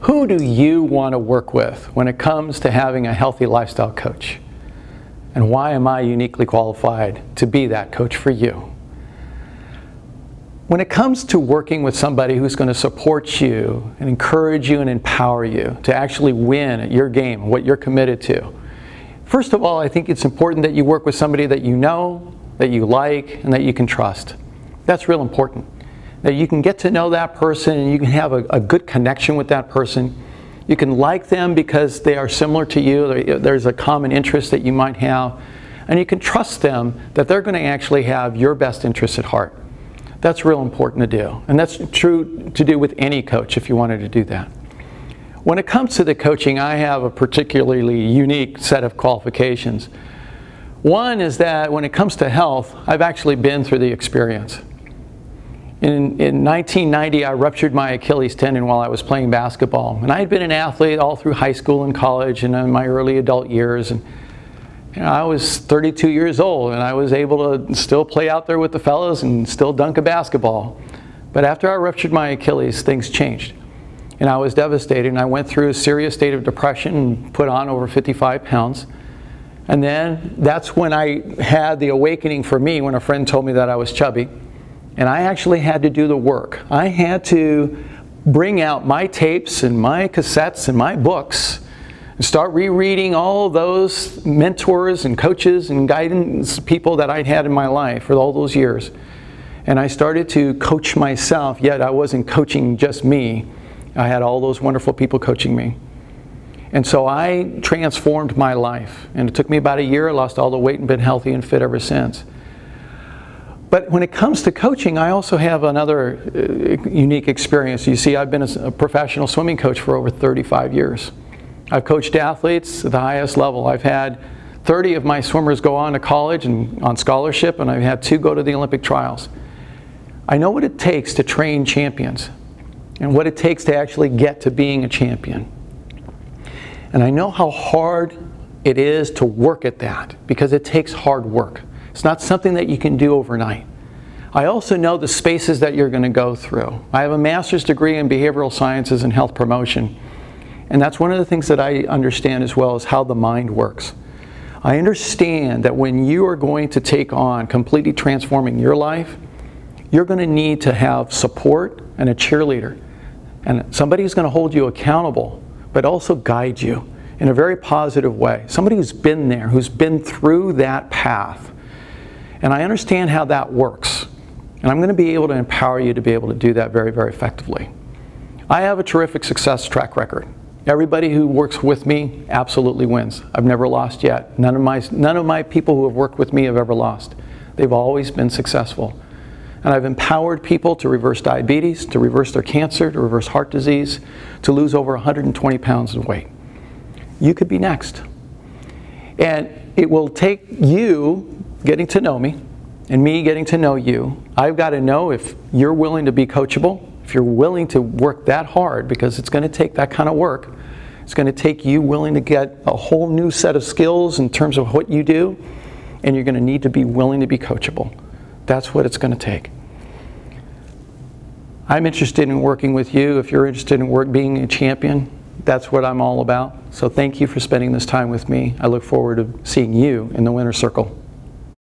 Who do you want to work with when it comes to having a healthy lifestyle coach? And why am I uniquely qualified to be that coach for you? When it comes to working with somebody who's going to support you and encourage you and empower you to actually win at your game, what you're committed to, first of all, I think it's important that you work with somebody that you know, that you like, and that you can trust. That's real important. That you can get to know that person and you can have a good connection with that person. You can like them because they are similar to you. There's a common interest that you might have. And you can trust them that they're going to actually have your best interests at heart. That's real important to do. And that's true to do with any coach if you wanted to do that. When it comes to the coaching, I have a particularly unique set of qualifications. One is that when it comes to health, I've actually been through the experience. In 1990, I ruptured my Achilles tendon while I was playing basketball. And I had been an athlete all through high school and college and in my early adult years. And I was 32 years old and I was able to still play out there with the fellas and still dunk a basketball. But after I ruptured my Achilles, things changed. And I was devastated, and I went through a serious state of depression and put on over 55 pounds. And then that's when I had the awakening for me when a friend told me that I was chubby. And I actually had to do the work. I had to bring out my tapes and my cassettes and my books and start rereading all those mentors and coaches and guidance people that I'd had in my life for all those years. And I started to coach myself, yet I wasn't coaching just me. I had all those wonderful people coaching me. And so I transformed my life. And it took me about a year. I lost all the weight and been healthy and fit ever since. But when it comes to coaching, I also have another unique experience. You see, I've been a professional swimming coach for over 35 years. I've coached athletes at the highest level. I've had 30 of my swimmers go on to college and on scholarship, and I've had 2 go to the Olympic trials. I know what it takes to train champions and what it takes to actually get to being a champion. And I know how hard it is to work at that because it takes hard work. It's not something that you can do overnight. I also know the spaces that you're going to go through. I have a master's degree in behavioral sciences and health promotion. And that's one of the things that I understand as well is how the mind works. I understand that when you are going to take on completely transforming your life, you're going to need to have support and a cheerleader. And somebody who's going to hold you accountable, but also guide you in a very positive way. Somebody who's been there, who's been through that path. And I understand how that works. And I'm going to be able to empower you to be able to do that very, very effectively. I have a terrific success track record. Everybody who works with me absolutely wins. I've never lost yet. None of my people who have worked with me have ever lost. They've always been successful. And I've empowered people to reverse diabetes, to reverse their cancer, to reverse heart disease, to lose over 120 pounds of weight. You could be next. And it will take you getting to know me and me getting to know you. I've got to know if you're willing to be coachable, if you're willing to work that hard, because it's going to take that kind of work. It's going to take you willing to get a whole new set of skills in terms of what you do, and you're going to need to be willing to be coachable. That's what it's going to take. I'm interested in working with you. If you're interested in being a champion, that's what I'm all about. So thank you for spending this time with me. I look forward to seeing you in the winner's circle.